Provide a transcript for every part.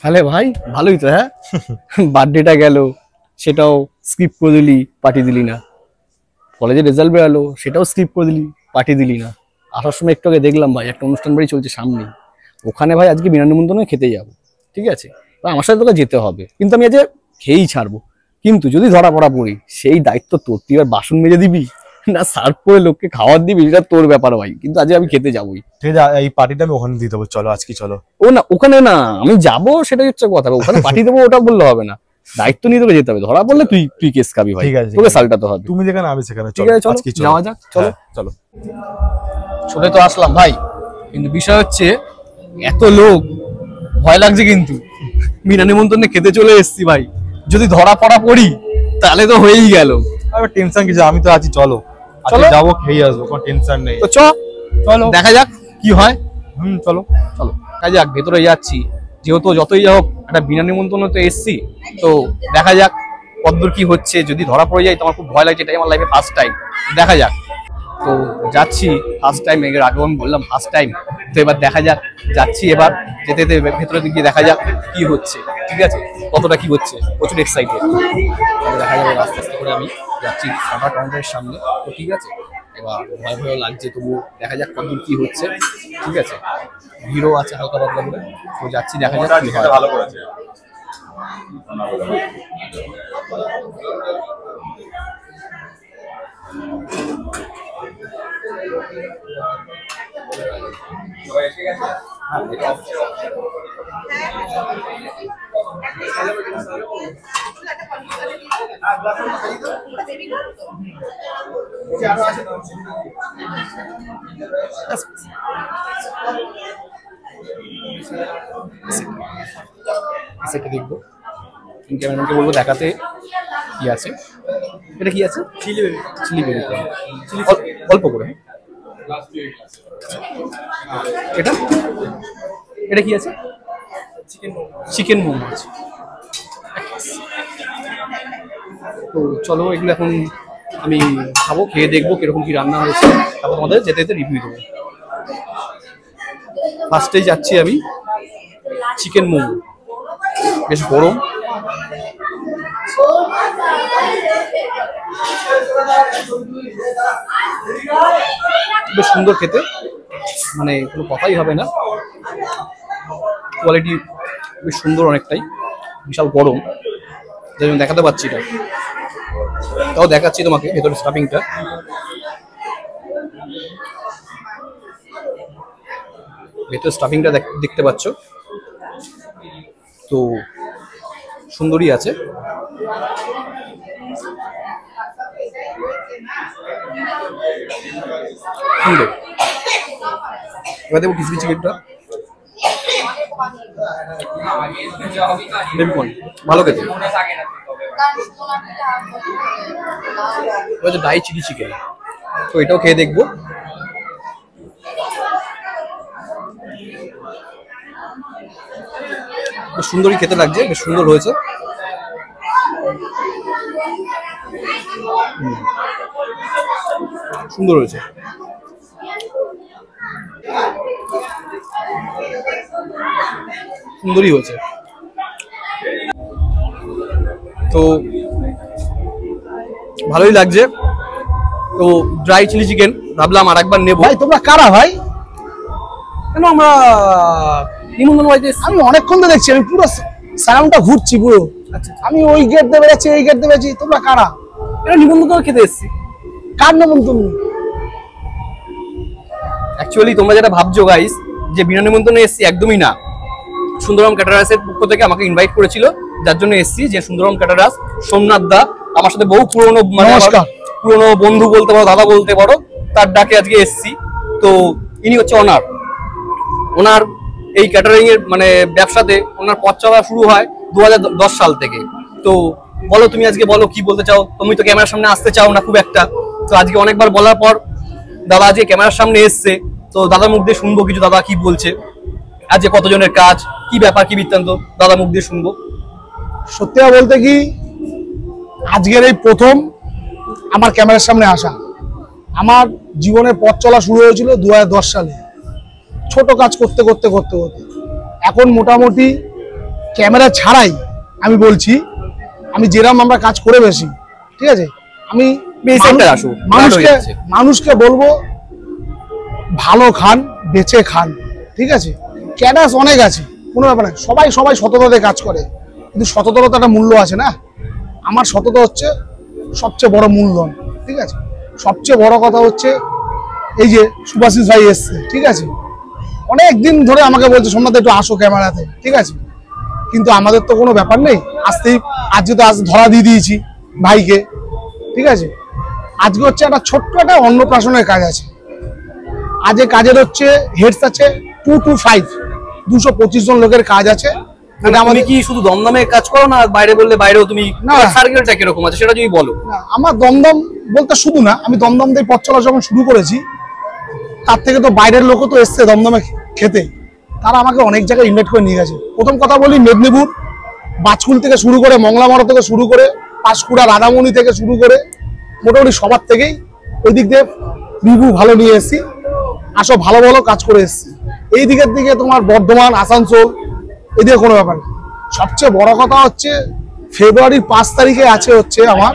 তাহলে ভাই ভালোই তো। হ্যাঁ, বার্থডেটা গেল, সেটাও স্কিপ করে দিলি, পার্টি দিলি না। কলেজের রেজাল্ট বেরালো, সেটাও স্কিপ করে দিলি, পার্টি দিলি না। আসার সময় একটু আগে দেখলাম ভাই একটা অনুষ্ঠান বাড়ি চলছে সামনে, ওখানে ভাই আজকে বিনা নিমন্ত্রণে খেতে যাবো, ঠিক আছে? আমার সাথে তোকে যেতে হবে, কিন্তু আমি আজ খেয়েই ছাড়বো। কিন্তু যদি ধরা পড়া পড়ি, সেই দায়িত্ব তোর। তুই আর বাসন মেজে দিবি না সার্ভ করে লোককে খাওয়ার দিবি, এটা তোর ব্যাপার ভাই। কিন্তু আজ আমি খেতে যাবোই। ঠিক আছে, এই পার্টিটা আমি ওখানে দিয়ে দেবো। চলো আজকে চলো। ও না, ওখানে না, আমি যাবো সেটাই হচ্ছে কথা। ওখানে পার্টি দেবো ওটা বললে হবে না, দায়িত্ব নিয়ে তোকে যেতে হবে। ধরা পড়লে তুই কেস খাবি ভাই, তোকে সালটাতে হবে। তুমি যেখানে আমি সেখানে। ঠিক আছে চলো, যাওয়া যাক। চলো চলো। চলে তো আসলাম ভাই, কিন্তু বিষয় হচ্ছে এত লোক, ভয় লাগছে। কিন্তু বিনা নিমন্ত্রণে খেতে চলে এসেছি ভাই, যদি ধরা পড়া পড়ি তাহলে তো হয়েই গেল। আরে টেনশন কিছু, আমি তো আছি। চলো চলো, যাবো, খেয়ে আসবো, কোনো টেনশন নেই। তো চলো দেখা যাক কি হয়। চলো চলো দেখা যাক, ভেতরে যাচ্ছি। যেহেতু যতই যা হোক একটা বিনা নিমন্ত্রণে তো এসছি, তো দেখা যাক কতদূর কি হচ্ছে। যদি ধরা পড়ে যায় তো আমার খুব ভয় লাগছে, এটাই আমার লাইফে ফার্স্ট টাইম। দেখা যাক, তো যাচ্ছি ফার্স্ট টাইম। এর আগেও আমি বললাম ফার্স্ট টাইম, তো এবার দেখা যাক। যাচ্ছি এবার, যেতে যেতে ভেতরে গিয়ে দেখা যাক কি হচ্ছে, ঠিক আছে? কতটা কি হচ্ছে, প্রচুর এক্সাইটেড। দেখা যাবে আস্তে আস্তে করে আমি যাচ্ছি খাবার কাউন্টারের সামনে, তো ঠিক আছে? এবার ভয় ভয় লাগছে, তবু দেখা যাক কতদূর কি হচ্ছে, ঠিক আছে? ভিড়ও আছে হালকা পাতলা করে, তো যাচ্ছি দেখা যাক কি হয়। ভালো করেছে। সেটা দেখবো, ক্যামেরাম্যানকে বলবো দেখাতে কি আছে। এটা কি আছে? চিলি বেবি, অল্প করে। এটা এটা কি আছে? চিকেন মোমো আছে। তো চলো, এগুলো এখন আমি খাবো, খেয়ে দেখবো কিরকম কি রান্না হয়েছে, তারপর আমাদের যেতে যেতে রিভিউ দেবো। ফার্স্টেই যাচ্ছি আমি চিকেন মোমো, বেশ গরম। বেশ সুন্দর খেতে, মানে কোনো কথাই হবে না। কোয়ালিটি বেশ সুন্দর অনেকটাই, বিশাল গরম, যাই জন্য দেখাতে পাচ্ছি এটা। তাও দেখাচ্ছি তোমাকে ভেতরের স্টাফিংটা। ভেতরের স্টাফিংটা দেখতে পাচ্ছ, তো সুন্দরই আছে। সুন্দর। এবার দেখবো কিসমি চিকেনটা, ভালো খেতে। ড্রাই চিলি চিকেন, তো এটাও খেয়ে দেখবো। বেশ সুন্দরই খেতে লাগছে, বেশ সুন্দর হয়েছে। সুন্দর হয়েছে। সুন্দরই হয়েছে। তো ভালোই লাগছে। তো ড্রাই চিলি চিকেন ভাবলাম আর একবার নেবো। ভাই তোমরা কারা ভাই? কেন আমরা নিমন্ত্রণ বাড়িতে? আমি অনেকক্ষণ তো দেখছি, আমি পুরো সারাউন্ডটা ঘুরছি পুরো। আচ্ছা, আমি ওই গেট দিয়ে বেড়াচ্ছি, এই গেট দিয়ে বেড়াচ্ছি। তোমরা কারা? এটা নিমন্ত্রণ খেতে এসেছি। কার নিমন্ত্রণ? অ্যাকচুয়ালি তোমরা যেটা ভাবছো গাইস যে বিনা নিমন্ত্রণে এসেছি, একদমই না। সুন্দরম ক্যাটারার্সের পক্ষ থেকে আমাকে ইনভাইট করেছিল, যার জন্য এসেছি। যে সুন্দরম ক্যাটারার্স, সোমনাথ দা আমার সাথে বহু পুরনো, মানে পুরনো বন্ধু বলতে পারো, দাদা বলতে পারো, তার ডাকে আজকে এসেছি। তো ইনি হচ্ছে ওনার এই ক্যাটারিং এর মানে ব্যবসাতে ওনার পথ চলা শুরু হয় 2010 সাল থেকে। তো বলো তুমি আজকে বলো কি বলতে চাও? তুমি তো ক্যামেরার সামনে আসতে চাও না খুব একটা, তো আজকে অনেকবার বলার পর দাদা আজকে ক্যামেরার সামনে এসছে, তো দাদার মুখ দিয়ে শুনবো কিছু, দাদা কি বলছে আজকে, কতজনের কাজ, কি ব্যাপার, কি বৃত্তান্ত, দাদা মুখ দিয়ে শুনবো। সত্যি বলতে কি, আজকের এই প্রথম আমার ক্যামেরার সামনে আসা। আমার জীবনের পথ চলা শুরু হয়েছিল 2010 সালে, ছোট কাজ করতে করতে করতে করতে। এখন মোটামুটি ক্যামেরা ছাড়াই আমি বলছি, আমি যেরকম আমরা কাজ করে বেশি, ঠিক আছে, আমি মানুষকে বলবো ভালো খান, বেঁচে খান, ঠিক আছে। ক্যাডাস অনেক আছে, কোনো ব্যাপার না, সবাই সততাতে কাজ করে, কিন্তু সততারও তো একটা মূল্য আছে না। আমার সততা হচ্ছে সবচেয়ে বড় মূলধন, ঠিক আছে। সবচেয়ে বড় কথা হচ্ছে এই যে সুভাষিস ভাই এসছে, ঠিক আছে, অনেক দিন ধরে আমাকে বলছে সোমনাথ একটু আসো ক্যামেরাতে, ঠিক আছে, কিন্তু আমাদের তো কোনো ব্যাপার নেই, আজকে তো ধরা দিয়ে দিয়েছি ভাইকে, ঠিক আছে। আজকে হচ্ছে একটা ছোট্ট একটা অন্নপ্রাশনের কাজ আছে, আজকে কাজের হচ্ছে হেডস আছে 225, 225 জন লোকের কাজ আছে। আমি কি শুধু দমদমে কাজ করো না, বাইরে বললে বাইরেও তুমি সার্কেলটা কিরকম আছে সেটা যদি বলো। আমার দমদম বলতে শুধু না, আমি দমদম দিয়ে পথ চলা যখন শুরু করেছি, তার থেকে তো বাইরের লোকও তো এসছে দমদমে খেতে, তারা আমাকে অনেক জায়গায় ইনভাইট করে নিয়ে গেছে। প্রথম কথা বলি, মেদিনীপুর বাজকুল থেকে শুরু করে, মংলামারা থেকে শুরু করে, পাঁশকুড়া রাধামণি থেকে শুরু করে, মোটামুটি সবার থেকেই ওই দিক দিয়ে রিভিউ ভালো নিয়ে এসেছি, আসো ভালো ভালো কাজ করে এসেছি। এই দিকের দিকে তোমার বর্ধমান, আসানসোল, এদিকে কোনো ব্যাপার না। সবচেয়ে বড় কথা হচ্ছে ফেব্রুয়ারির 5 তারিখে আছে হচ্ছে আমার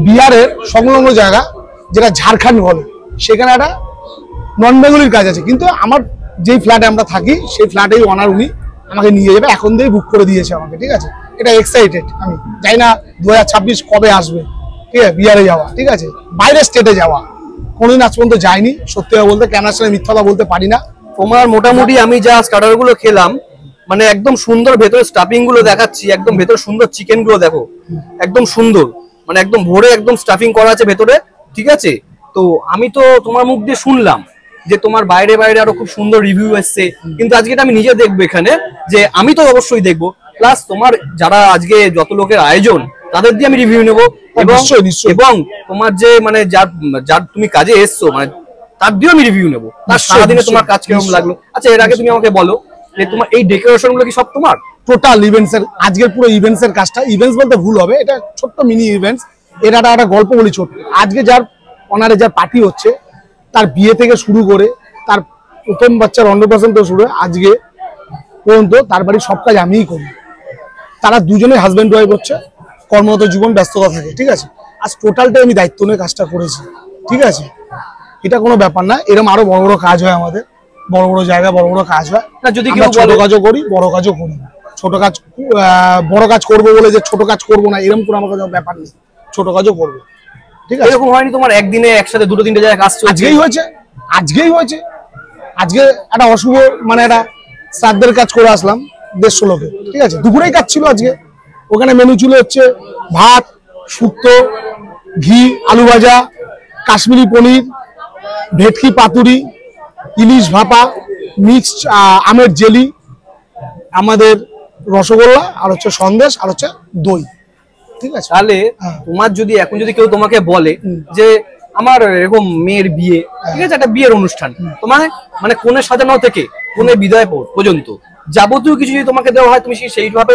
বিহারের সংলগ্ন জায়গা, যেটা ঝাড়খণ্ড বলে, সেখানে একটা নন বেঙ্গলির কাজ আছে, কিন্তু আমার যেই ফ্ল্যাটে আমরা থাকি সেই ফ্ল্যাটেই ওনার উনি আমাকে নিয়ে যাবে, এখন দিয়েই বুক করে দিয়েছে আমাকে, ঠিক আছে। এটা এক্সাইটেড, আমি জানি না 2026 কবে আসবে, ঠিক আছে, বিহারে যাওয়া, ঠিক আছে, বাইরের স্টেটে যাওয়া, কোনোদিন আজ পর্যন্ত যাইনি, সত্যি কথা বলতে, ক্যামেরার সামনে মিথ্যা কথা বলতে পারি না। তোমার মোটামুটি আমি যা স্টার্টার গুলো খেলাম, মানে একদম সুন্দর ভেতরে স্টাফিং গুলো দেখাচ্ছি, একদম ভেতরে সুন্দর চিকেন গুলো দেখো, একদম সুন্দর, মানে একদম ভরে একদম স্টাফিং করা আছে ভেতরে, ঠিক আছে। তো আমি তো তোমার মুখ দিয়ে শুনলাম যে তোমার বাইরে বাইরে আরো খুব সুন্দর রিভিউ এসছে, কিন্তু আজকে আমি নিজে দেখবো এখানে, যে আমি তো অবশ্যই দেখবো, প্লাস তোমার যারা আজকে যত লোকের আয়োজন তাদের দিয়ে আমি রিভিউ নেবো, এবং তোমার যে মানে যার তুমি কাজে এসছো, মানে তার দিয়েও আমি রিভিউ নেবো, তার সারাদিনে তোমার কাজ কিরকম লাগলো। আচ্ছা, এর আগে তুমি আমাকে বলো যে তোমার এই ডেকোরেশন গুলো কি সব তোমার? টোটাল ইভেন্টস এর, আজকের পুরো ইভেন্টস এর কাজটা, ইভেন্টস বলতে ভুল হবে, এটা ছোট্ট মিনি ইভেন্টস, এটা একটা গল্প বলি ছোট। আজকে যার অনারে যার পার্টি হচ্ছে, তার বিয়ে থেকে শুরু করে, তার প্রথম বাচ্চার অন্নপ্রাশন থেকে শুরু করে আজকে পর্যন্ত তার বাড়ির সব কাজ আমিই করি। তারা দুজনেই হাজব্যান্ড ওয়াইফ হচ্ছে, কর্মরত জীবন, ব্যস্ততা থাকে, ঠিক আছে। আজ টোটালটাই আমি দায়িত্ব নিয়ে কাজটা করেছি, ঠিক আছে। এটা কোনো ব্যাপার না, এরকম আরো বড় বড় কাজ হয় আমাদের, বড় বড় জায়গায় বড় বড় কাজ হয় না। যদি কেউ ছোট কাজও করি, বড় কাজও করি, ছোট কাজ বড় কাজ করবো বলে যে ছোট কাজ করবো না এরকম কোনো আমার কাছে ব্যাপার নেই, ছোট কাজও করবো, ঠিক আছে। এরকম হয়নি তোমার একদিনে একসাথে দুটো তিনটে জায়গায় কাজ চলছে? আজকেই হয়েছে, আজকে একটা অশুভ মানে একটা শ্রাদ্ধের কাজ করে আসলাম 150 লোকে, ঠিক আছে, দুপুরেই কাজ ছিল আজকে। ওখানে মেনু ছিল হচ্ছে ভাত, শুক্তো, ঘি, আলু ভাজা, কাশ্মীরি পনির, ভেটকি পাতুরি, ইলিশ ভাপা, মিক্সড আমের জেলি, আমাদের রসগোল্লা, আর হচ্ছে সন্দেশ, আর হচ্ছে দই, ঠিক আছে। তাহলে তোমার যদি এখন যদি কেউ তোমাকে বলে যে আমার এরকম মেয়ের বিয়ে, ঠিক আছে, একটা বিয়ের অনুষ্ঠান, তোমার মানে কোণে সাজানো থেকে কোণে বিদায় পর্যন্ত যাবতীয় কিছু যদি তোমাকে দেওয়া হয়, তুমি সেইভাবে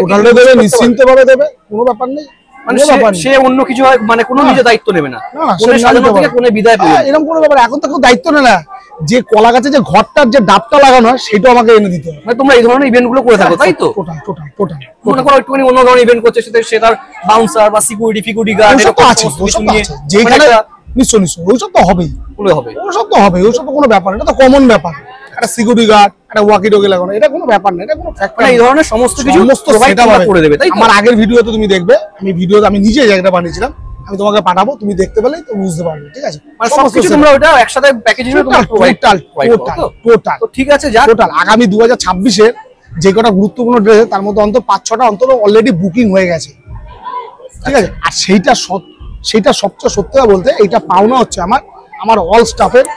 নিশ্চিন্ত ভাবে দেবে, কোনো ব্যাপার নেই। মানে সে অন্য কিছু হয়, মানে কোনো নিজে দায়িত্ব নেবে না, কোণে সাজানো থেকে কোণে বিদায় পর্যন্ত, এরকম কোনো ব্যাপার। এখন তো কেউ দায়িত্ব নেয় না, যে কলা গাছে যে ঘরটার যে ডাবটা লাগানো হয় সেটাও আমাকে এনে দিতে হয়। মানে তোমরা এই ধরনের ইভেন্ট গুলো করে থাকো, তাই তো? টোটাল মনে করো একটুখানি অন্য ধরনের ইভেন্ট করছে, সেটার বাউন্সার বা সিকিউরিটি গার্ড এরকম আছে, যেখানে নিশ্চয় ওইসব তো হবেই, ওইসব তো কোনো ব্যাপার, এটা তো কমন ব্যাপার। একটা সিকিউরিটি গার্ড, একটা ওয়াকি টকি লাগানো, এটা কোনো ব্যাপার না, এটা কোনো ফ্যাক্টর না। এই ধরনের সমস্ত কিছু করে দেবে, তাই আমার আগের ভিডিওতে তুমি দেখবে, আমি নিজে জায়গাটা বানিয়েছিলাম, আমি তোমাকে পাঠাবো, তুমি দেখতে পেলেই তুমি বুঝতে পারবে, ঠিক আছে। মানে সবকিছু তোমরা ওটা একসাথে প্যাকেজ হিসেবে তোমরা টোটাল ঠিক আছে। যা টোটাল আগামী 2026-এর যে কটা গুরুত্বপূর্ণ ড্রেস, তার মধ্যে অন্তত 5-6টা অন্তত অলরেডি বুকিং হয়ে গেছে, ঠিক আছে। আর সেইটা সবচেয়ে সত্যি বলতে, এইটা পাওনা হচ্ছে আমার অল স্টাফের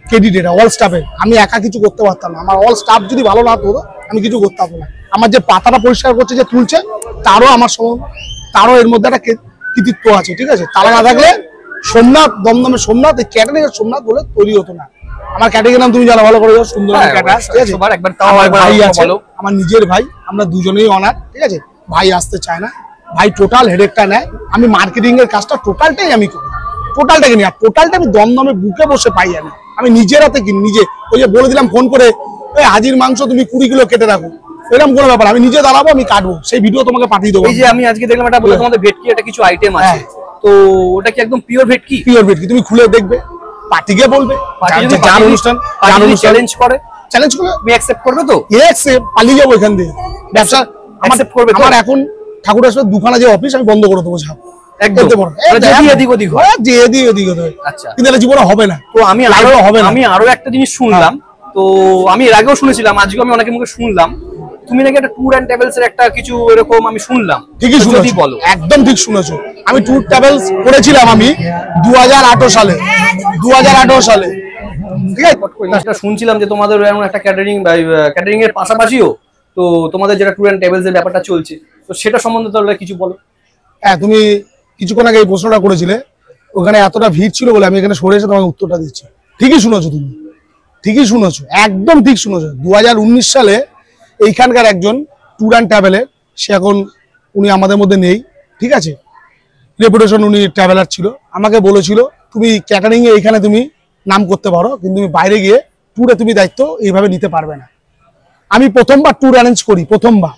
ক্রেডিট, অল স্টাফের। আমি একা কিছু করতে পারতাম না, আমার অল স্টাফ যদি ভালো না হতো আমি কিছু করতে পারবো না। আমার যে পাতাটা পরিষ্কার করছে, যে তুলছে, তারও এর মধ্যে একটা কৃতিত্ব আছে, ঠিক আছে। তারা না থাকলে সোমনাথ, দমদমের সোমনাথ, এই ক্যাটারিং সোমনাথ বলে তৈরি হতো না। আমার ক্যাটারিং নাম তুমি জানো ভালো করে, সুন্দরম ক্যাটারার্স, ঠিক আছে। ভাই আছে, আমার নিজের ভাই, আমরা দুজনেই অনার, ঠিক আছে। ভাই আসতে চায় না, ভাই টোটাল হেডেকটা নেয়, আমি মার্কেটিং এর কাজটা টোটালটাই আমি করি, টোটালটাকে নিয়ে, টোটালটা আমি দমদমে বুকে বসে পাই, আমি নিজের হাতে কিনি, নিজে। ওই যে বলে দিলাম ফোন করে, হাজির মাংস তুমি 20 কিলো কেটে রাখো, এরকম কোনো ব্যাপার, আমি নিজে দাঁড়াবো, আমি কাটবো, সেই ভিডিও তোমাকে পাঠিয়ে দেবো। এই যে আমি আজকে দেখলাম এটা বলে তোমাদের ভেটকি একটা কিছু আইটেম আছে, তো ওটা কি একদম পিওর ভেটকি? পিওর ভেটকি, তুমি খুলে দেখবে, পার্টিকে বলবে, যার অনুষ্ঠান চ্যালেঞ্জ করে, চ্যালেঞ্জ করে তুমি অ্যাকসেপ্ট করবে তো? পালিয়ে যাবো এখান থেকে, ব্যবসা অ্যাকসেপ্ট করবে তো? আমার এখন ঠাকুর আসবে দুখানা যে অফিস, আমি বন্ধ করে দেবো, ঝাপ একদম এদিক ওদিক হয়, যে এদিক ওদিক হয়। আচ্ছা, কিন্তু এটা জীবনে হবে না। তো আমি আরো একটা জিনিস শুনলাম, তো আমি এর আগেও শুনেছিলাম, আজকে আমি অনেকের মুখে শুনলাম, তুমি নাকি একটা ট্যুর এন্ড ট্রাভেলস এর একটা কিছু এরকম আমি শুনলাম। ঠিকই শুনেছি, বলো, একদম ঠিক শুনেছো। আমি ট্যুর ট্রাভেলস করেছিলাম আমি 2018 সালে, 2018 সালে, ঠিক আছে। শুনছিলাম যে তোমাদের এমন একটা ক্যাটারিং এর পাশাপাশিও তো তোমাদের যেটা ট্যুর এন্ড ট্রাভেলস এর ব্যাপারটা চলছে, তো সেটা সম্বন্ধে তাহলে কিছু বলো। হ্যাঁ, তুমি কিছুক্ষণ আগে এই প্রশ্নটা করেছিলে, ওখানে এতটা ভিড় ছিল বলে আমি এখানে সরে এসে তোমাকে উত্তরটা দিচ্ছি। ঠিকই শুনেছো, তুমি ঠিকই শুনেছো, একদম ঠিক শুনেছো। 2019 সালে এইখানকার একজন ট্যুর অ্যান্ড ট্রাভেলের, সে এখন উনি আমাদের মধ্যে নেই, ঠিক আছে, রেপুটেশন উনি ট্রাভেলার ছিল, আমাকে বলেছিল তুমি ক্যাটারিং এ এখানে তুমি নাম করতে পারো, কিন্তু তুমি বাইরে গিয়ে ট্যুরে তুমি দায়িত্ব এইভাবে নিতে পারবে না। আমি প্রথমবার ট্যুর অ্যারেঞ্জ করি, প্রথমবার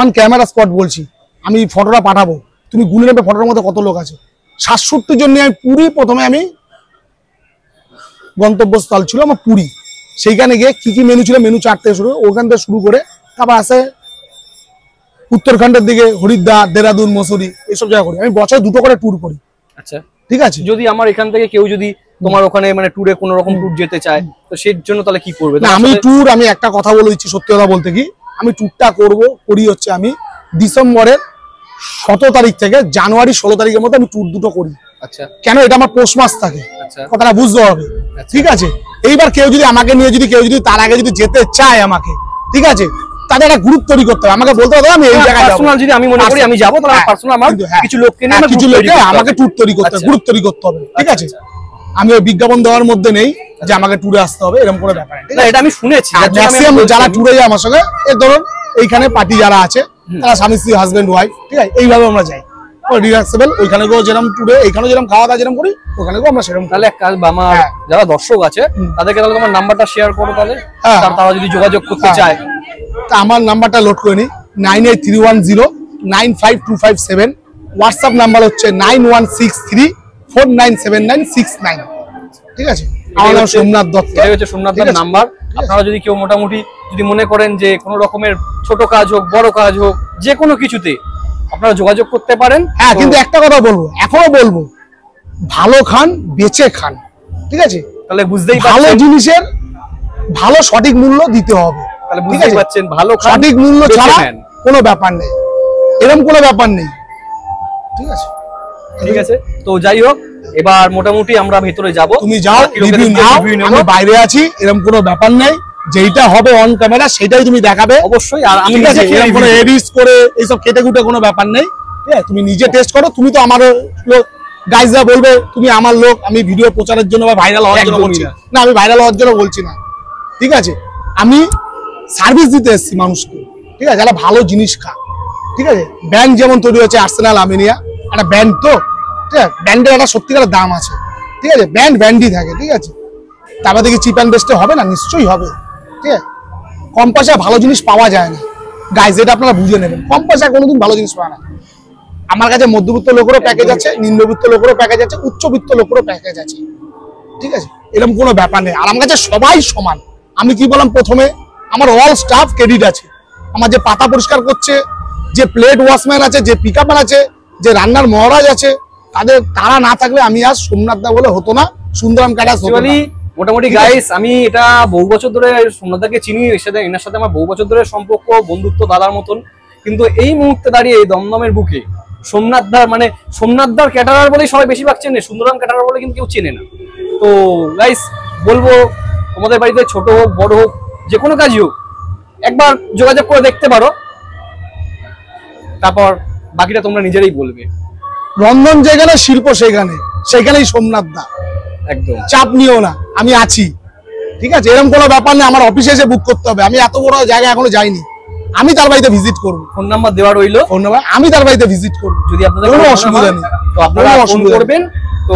অন ক্যামেরা স্পট বলছি, আমি ফটোটা পাঠাবো, তুমি গুনে নেবে ফটোর মধ্যে কত লোক আছে। 67 জন নিয়ে আমি পুরী, প্রথমে আমি গন্তব্যস্থল ছিল আমার পুরী, সেইখানে গিয়ে কি কি মেনু ছিল, মেনু চার্ট থেকে শুরু, ওখান থেকে শুরু করে তারপর আসে উত্তরাখণ্ডের দিকে, হরিদ্বার, দেরাদুন, মসুরি, এইসব জায়গা করি। আমি বছরে 2টো করে ট্যুর করি। আচ্ছা, ঠিক আছে। যদি আমার এখান থেকে কেউ যদি তোমার ওখানে মানে ট্যুরে কোনো রকম ট্যুর যেতে চায়, তো সেই জন্য তাহলে কি করবে? না, আমি একটা কথা বলে দিচ্ছি, সত্যি কথা বলতে কি, আমি ট্যুরটা করি হচ্ছে আমি ডিসেম্বরের 17 তারিখ থেকে জানুয়ারি 16 তারিখের মধ্যে আমি ট্যুর 2টো করি। আচ্ছা, কেন? এটা আমার পৌষ মাস থাকে, কথাটা বুঝতে হবে, ঠিক আছে। এইবার কেউ যদি আমাকে নিয়ে কেউ যদি তার আগে যদি যেতে চায় আমাকে, ঠিক আছে, তাদের একটা গ্রুপ তৈরি করতে হবে, আমাকে বলতে হবে আমি এই জায়গায় যাবো। পার্সোনাল যদি আমি মনে করি আমি যাবো, তাহলে পার্সোনাল আমার কিছু লোককে নিয়ে আমাকে ট্যুর তৈরি করতে হবে, গ্রুপ তৈরি করতে হবে, ঠিক আছে। আমি ওই বিজ্ঞাপন দেওয়ার মধ্যে নেই যে আমাকে ট্যুরে আসতে হবে, এরকম কোনো ব্যাপার না। এটা আমি শুনেছি, ম্যাক্সিমাম যারা ট্যুরে যায় আমার সঙ্গে, এই ধরুন এইখানে পার্টি যারা আছে তারা স্বামী স্ত্রী, হাজবেন্ড ওয়াইফ, ঠিক আছে, এইভাবে আমরা যাই রিল্যাক্সেবল। ওইখানে গিয়েও যেরকম ট্যুরে, এইখানেও যেরকম খাওয়া দাওয়া যেরকম করি, ওখানে গিয়েও আমরা সেরকম। তাহলে আমার যারা দর্শক আছে তাদেরকে তাহলে তোমার নাম্বারটা শেয়ার করো, তাহলে তারা যদি যোগাযোগ করতে চায়, তা আমার নাম্বারটা লোড করে নি, 9831095257। হোয়াটসঅ্যাপ নাম্বার হচ্ছে 9163497969, ঠিক আছে। আমার নাম সোমনাথ দত্ত, এই হচ্ছে সোমনাথ দার নাম্বার। আপনারা যদি কেউ মোটামুটি যদি মনে করেন যে কোনো রকমের ছোট কাজ হোক, বড় কাজ হোক, যে কোনো কিছুতে আপনারা যোগাযোগ করতে পারেন। হ্যাঁ, কিন্তু একটা কথা বলবো, এখনো বলবো, ভালো খান, বেঁচে খান, ঠিক আছে। তাহলে বুঝতেই পারছেন, ভালো জিনিসের ভালো সঠিক মূল্য দিতে হবে, তাহলে বুঝতেই পারছেন, ভালো সঠিক মূল্য ছাড়া কোনো ব্যাপার নেই, এরকম কোনো ব্যাপার নেই, ঠিক আছে। ঠিক আছে, তো যাই হোক, এবার মোটামুটি আমরা ভেতরে যাব। তুমি যাও, রিভিউ নাও, আমি বাইরে আছি, এরকম কোনো ব্যাপার নেই। যেইটা হবে অন ক্যামেরা সেটাই তুমি দেখাবে অবশ্যই। আর আমি কোনো এডিট করে এইসব কেটে কুটে কোনো ব্যাপার নেই, ঠিক আছে। তুমি নিজে টেস্ট করো, তুমি তো আমার লোক, গাইজরা বলবে তুমি আমার লোক, আমি ভিডিও প্রচারের জন্য বা ভাইরাল হওয়ার জন্য বলছি না, আমি ভাইরাল হওয়ার জন্য বলছি না, ঠিক আছে। আমি সার্ভিস দিতে এসেছি মানুষকে, ঠিক আছে, যারা ভালো জিনিস খা, ঠিক আছে। ব্যান্ড যেমন তৈরি হচ্ছে আর্সেনাল, আর্মেনিয়া, একটা ব্যান্ড, তো ঠিক আছে, ব্যান্ডের একটা সত্যিকারের দাম আছে, ঠিক আছে। ব্যান্ডই থাকে, ঠিক আছে। তারপর দেখি চিপ অ্যান্ড বেস্টে হবে না, নিশ্চয়ই হবে, ঠিক আছে। কম পয়সায় ভালো জিনিস পাওয়া যায় না, গাইজ, এটা আপনারা বুঝে নেবেন। কম পয়সায় কোনোদিন ভালো জিনিস পাওয়া না। আমার কাছে মধ্যবিত্ত লোকেরও প্যাকেজ আছে, নিম্নবিত্ত লোকেরও প্যাকেজ আছে, উচ্চবিত্ত লোকেরও প্যাকেজ আছে, ঠিক আছে, এরকম কোনো ব্যাপার নেই। আর আমার কাছে সবাই সমান। আমি কি বললাম প্রথমে, আমার অল স্টাফ ক্রেডিট আছে। আমার যে পাতা পরিষ্কার করছে, যে প্লেট ওয়াশম্যান আছে, যে পিক আপম্যান আছে, যে রান্নার মহারাজ আছে, তারা না থাকলে আমি আজ সোমনাথ দা বলে হতো না, সুন্দরম ক্যাটারার্স হতো না। মোটামুটি গাইস, আমি এটা বহু বছর ধরে সোমনাথদাকে চিনি, এনার সাথে আমার বহু বছর ধরে সম্পর্ক, বন্ধুত্ব, দাদার মতন। কিন্তু এই মুহূর্তে দাঁড়িয়ে এই দমদমের বুকে সোমনাথ দার ক্যাটারার বলেই সবাই বেশিরভাগ চেনে, সুন্দরম ক্যাটারার বলে কিন্তু কেউ চেনে না। তো গাইস, বলবো তোমাদের বাড়িতে ছোট হোক, বড় হোক, যে কোনো কাজই হোক, একবার যোগাযোগ করে দেখতে পারো, তারপর বাকিটা তোমরা নিজেরাই বলবে। রন্ধন যেখানে, শিল্প সেখানেই সোমনাথ দা, একদম চাপ নিও না, আমি আছি, ঠিক আছে। এরকম কোনো ব্যাপার নেই, আমার অফিসে এসে বুক করতে হবে, আমি এত বড় জায়গায় এখনো যাইনি, আমি তার বাড়িতে ভিজিট করবো, ফোন নাম্বার দেওয়া রইলো, ফোন নাম্বার, আমি তার বাড়িতে ভিজিট করবো, যদি আপনাদের কোনো অসুবিধা নেই, তো আপনারা ফোন করবেন, তো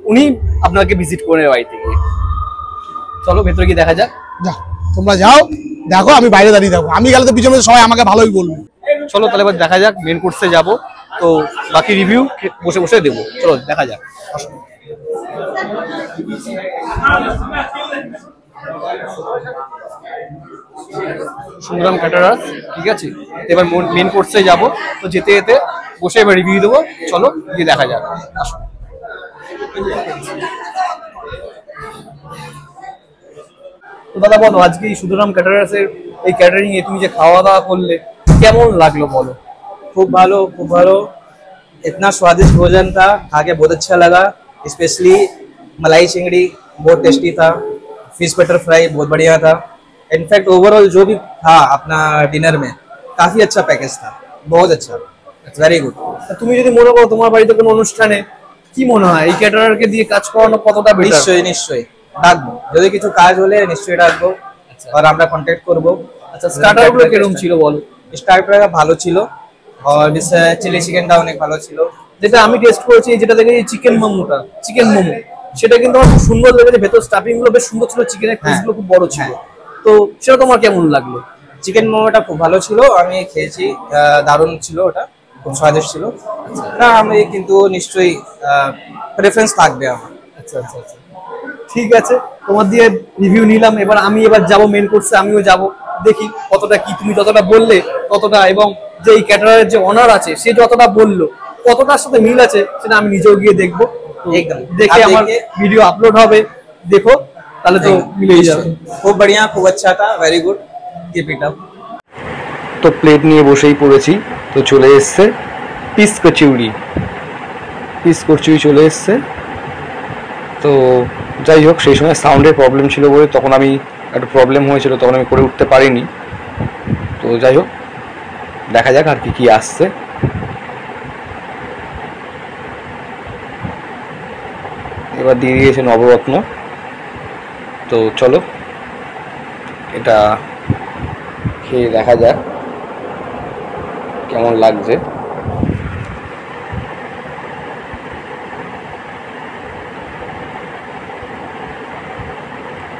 উনি আপনাকে ভিজিট করে বাড়িতে গিয়ে। চলো ভেতরে গিয়ে দেখা যাক। যা, তোমরা যাও, দেখো আমি বাইরে দাঁড়িয়ে থাকবো, আমি গেলে তো পিছনে সবাই আমাকে ভালোই বলবে। চলো তাহলে এবার দেখা যাক, মেন কোর্সে যাব, তো বাকি রিভিউ বসে বসে দেবো। চলো দেখা যাক। সুন্দরম ক্যাটারাস, ঠিক আছে, এবার মেন কোর্সে যাব, তো যেতে যেতে বসে এবার রিভিউ দেবো। চলো গিয়ে দেখা যাক। আসো। তো দাদা বলো, আজকে এই সুন্দরম ক্যাটারাসের এই ক্যাটারিং এ তুমি যে খাওয়া দাওয়া করলে কেমন লাগলো বলো? खूब भालो, खूब भालो। इतना स्वादिष्ट भोजन था, खा के बहुत अच्छा लगा। स्पेशली मलाई चिंगड़ी बहुत टेस्टी था, फिश बटर फ्राई बहुत बढ़िया था। इनफैक्ट ओवरऑल जो भी था अपना डिनर में काफी अच्छा पैकेज था, बहुत अच्छा, वेरी गुड। তুমি যদি মনে করো তোমার বাড়িতে কোনো অনুষ্ঠানে, কি মনে হয় এই ক্যাটারারকে দিয়ে কাজ করানো কতটা বেটার? নিশ্চয়ই নিশ্চয়ই ডাকবো, যদি কিছু কাজ হলে নিশ্চয়ই ডাকবো, আর আমরা কন্ট্যাক্ট করবো। আচ্ছা, স্টার্টারগুলো কিরকম ছিল বলো? স্টার্টারটা ভালো ছিল, আর চিলি চিকেনটা অনেক ভালো ছিল। যেটা আমি টেস্ট করেছি, যেটা দেখে চিকেন মোমো, সেটা কিন্তু আমার খুব সুন্দর লেগেছে। ভেতর স্টাফিং গুলো বেশ সুন্দর ছিল, চিকেনের পিসগুলো খুব বড় ছিল। তো সেটা তোমার কেমন লাগলো? চিকেন মোমোটা খুব ভালো ছিল, আমি খেয়েছি, দারুণ ছিল, ওটা খুব স্বাদিষ্ট ছিল। না আমি কিন্তু নিশ্চয়ই প্রেফারেন্স থাকবে আমার। আচ্ছা আচ্ছা আচ্ছা, ঠিক আছে, তোমার দিয়ে রিভিউ নিলাম। এবার যাব মেন কোর্সে, আমিও যাব, দেখি কতটা কি তুমি যতটা বললে ততটা, এবং যে এই ক্যাটারারের যে অনার আছে সে যতটা বললো কতটার সাথে মিল আছে সেটা আমি নিজেও গিয়ে দেখবো। একদম দেখে আমার ভিডিও আপলোড হবে, দেখো তাহলে তো মিলেই যাবে। খুব बढ़िया, খুব अच्छा था, very good, keep it up. তো প্লেট নিয়ে বসেই পড়েছি, তো চলে এসছে পিস কচুরি চলে এসছে। তো যাই হোক, সেই সময় সাউন্ডের প্রবলেম ছিল বলে তখন আমি একটা প্রবলেম হয়েছিল, তখন আমি করে উঠতে পারিনি। তো যাই হোক, দেখা যাক আর কি আসছে। এবার দিয়ে দিয়েছে নবরত্ন। তো চলো এটা খেয়ে দেখা যাক কেমন লাগছে।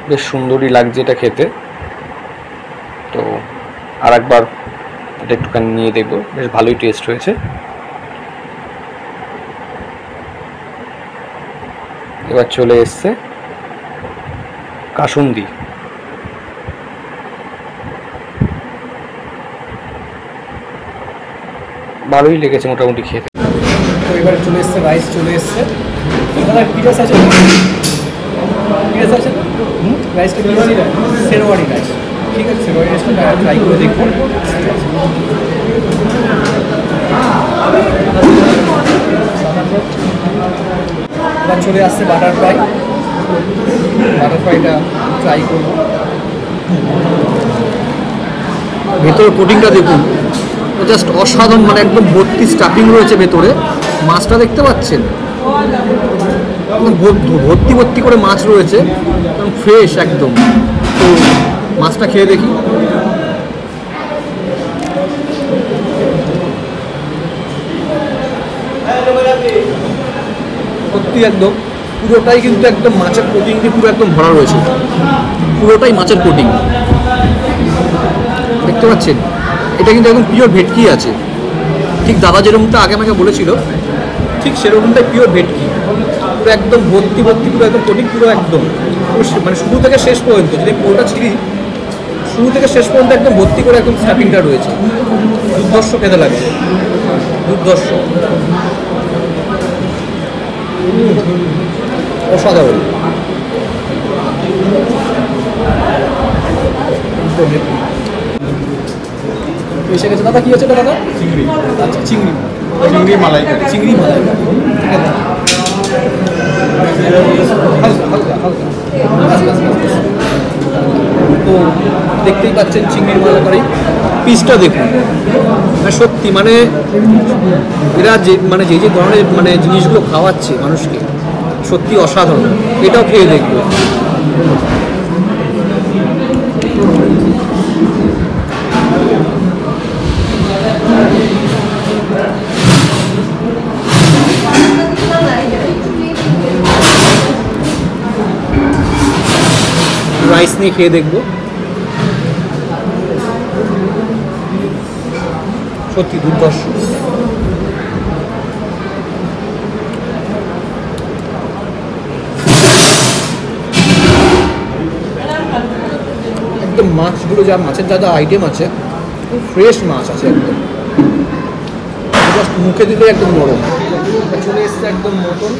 বেশ সুন্দরই লাগছে এটা খেতে। তো আর একবার এটা একটুখানি নিয়ে দেখবো, বেশ ভালোই টেস্ট হয়েছে। এবার চলে এসছে কাসুন্দি। ভালোই লেগেছে মোটামুটি খেতে। তো এবার চলে এসছে রাইস, চলে এসছে। পিঠাস আছে, রাইসটা শেরওয়ানি রাইস, ঠিক আছে, শেরওয়ানি রাইসটা ট্রাই করে দেখবো। এবার চলে আসছে বাটার ফ্রাইটা ট্রাই করবো। ভেতরে কোটিংটা দেখুন, জাস্ট অসাধারণ, মানে একদম ভর্তি স্টাফিং রয়েছে ভেতরে। মাছটা দেখতে পাচ্ছেন, একদম ভর্তি করে মাছ রয়েছে, একদম ফ্রেশ একদম। তো মাছটা খেয়ে দেখি। সত্যি একদম পুরোটাই কিন্তু একদম মাছের কোটিং দিয়ে পুরো একদম ভরা রয়েছে, পুরোটাই মাছের কোটিং দেখতে পাচ্ছেন। এটা কিন্তু একদম পিওর ভেটকি আছে, ঠিক দাদা যেরকমটা আগে আমাকে বলেছিল, ঠিক সেরকমটাই পিওর ভেটকি, পুরো একদম ভর্তি পুরো একদম কোটিং, পুরো একদম মানে শুরু থেকে শেষ পর্যন্ত, যদি পুরোটা ছিঁড়ি শুরু থেকে শেষ পর্যন্ত একদম ভর্তি করে একদম স্টাফিংটা রয়েছে। দুর্ধর্ষ খেতে লাগছে, দুর্ধর্ষ, অসাধারণ। এসে গেছে দাদা, কি আছে দাদা? চিংড়ি। আচ্ছা, চিংড়ি মালাই, ঠিক আছে, হালকা তো দেখতেই পাচ্ছেন চিংড়ির মালাকারি পিসটা দেখুন। মানে সত্যি মানে এরা যে যে ধরনের মানে জিনিসগুলো খাওয়াচ্ছে মানুষকে, সত্যি অসাধারণ। এটাও খেয়ে দেখবো। রাইস নিয়ে খেয়ে দেখবো। সত্যি দুর্ধর্ষ। একদম মাছগুলো যা মাছের যা যা আইটেম আছে খুব ফ্রেশ মাছ আছে একদম, জাস্ট মুখে দিলে একদম নরম। চলে এসছে একদম মটন,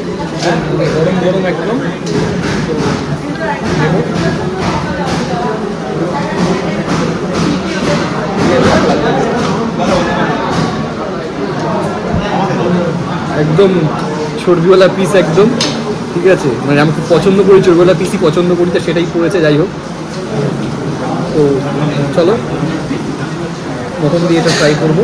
গরম গরম একদম। একদম চর্বিওয়ালা পিস একদম, ঠিক আছে, মানে আমি খুব পছন্দ করি চর্বিওয়ালা পিসই পছন্দ করি, তো সেটাই পড়েছে। যাই হোক, তো চলো প্রথম দিয়ে এটা ট্রাই করবো।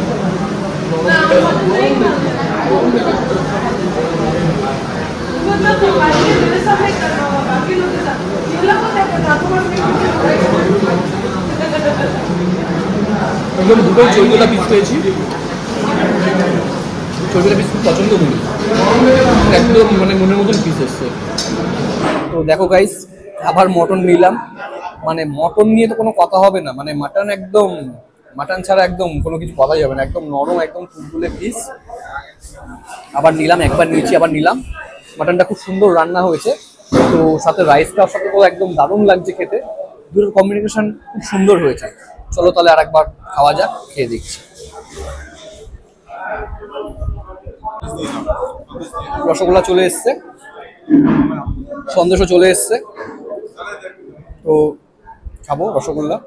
একদম দুটোই চর্বিওয়ালা পিস পেয়েছি, চর্বিওয়ালা পিস খুব পছন্দ করি, একদম মানে মনের মতন পিস এসছে। তো দেখো গাইস, আবার মটন নিলাম, মানে মটন নিয়ে তো কোনো কথা হবে না, মানে মাটন একদম, মাটন ছাড়া একদম কোনো কিছু কথাই হবে না, একদম নরম একদম তুলতুলে পিস। আবার নিলাম, একবার নিয়েছি আবার নিলাম। মাটনটা খুব সুন্দর রান্না হয়েছে, তো সাথে রাইসটার সাথে তো একদম দারুণ লাগছে খেতে, দুটোর কম্বিনেশন খুব সুন্দর হয়েছে। চলো তাহলে আর একবার খাওয়া যাক, খেয়ে দেখছি। রসগোল্লা চলে এসছে, সন্দেশও চলে এসছে, তো খাবো রসগোল্লা।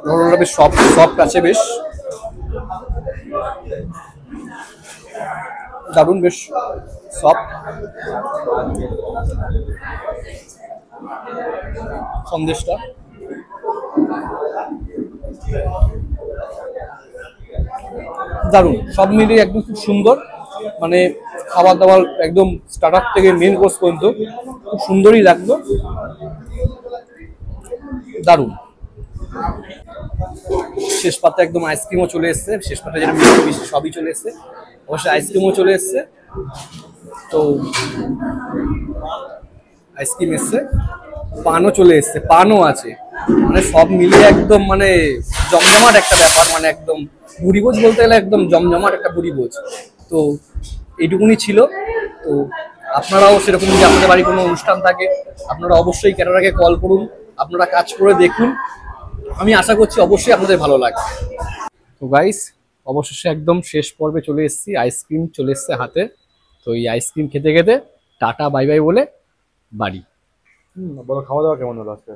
রসগোল্লাটা বেশ সফট আছে, বেশ দারুণ, বেশ সফট। সন্দেশটা দারুণ, সব মিলিয়ে একদম খুব সুন্দর, মানে খাবার দাবার একদম স্টার্টার থেকে মেন কোর্স পর্যন্ত খুব সুন্দরই লাগলো, দারুণ। শেষ পাতে একদম আইসক্রিমও চলে এসছে, শেষ পাতে যেটা মিষ্টি সবই চলে এসছে, অবশ্যই আইসক্রিমও চলে এসছে। তো আইসক্রিম এসছে, পানও চলে এসছে, পানও আছে, মানে সব মিলিয়ে একদম মানে জমজমাট একটা ব্যাপার, মানে একদম বুড়িভোজ বলতে গেলে একদম জমজমাট একটা বুড়িভোজ। তো এইটুকুনি ছিল। তো আপনারাও সেরকম যদি আপনাদের বাড়ি কোনো অনুষ্ঠান থাকে, আপনারা অবশ্যই ক্যাটারারকে কল করুন, আপনারা কাজ করে দেখুন, আমি আশা করছি অবশ্যই আপনাদের ভালো লাগবে। তো গাইস, অবশেষে একদম শেষ পর্বে চলে এসেছি, আইসক্রিম চলে এসছে হাতে। তো এই আইসক্রিম খেতে খেতে টাটা বাই বাই বলে বাড়ি। বলো খাওয়া দাওয়া কেমন হলো আজকে?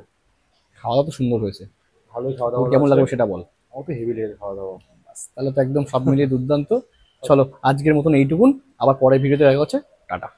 খাওয়া দাওয়া তো সুন্দর হয়েছে, ভালোই খাওয়া তোর দাওয়া কেমন লাগলো সেটা বল। আমার তো হেভি লেগেছে খাওয়া দাওয়া। তাহলে তো একদম সব মিলিয়ে দুর্দান্ত। চলো আজকের মতন এইটুকুন, আবার পরের ভিডিওতে দেখা হচ্ছে, টাটা।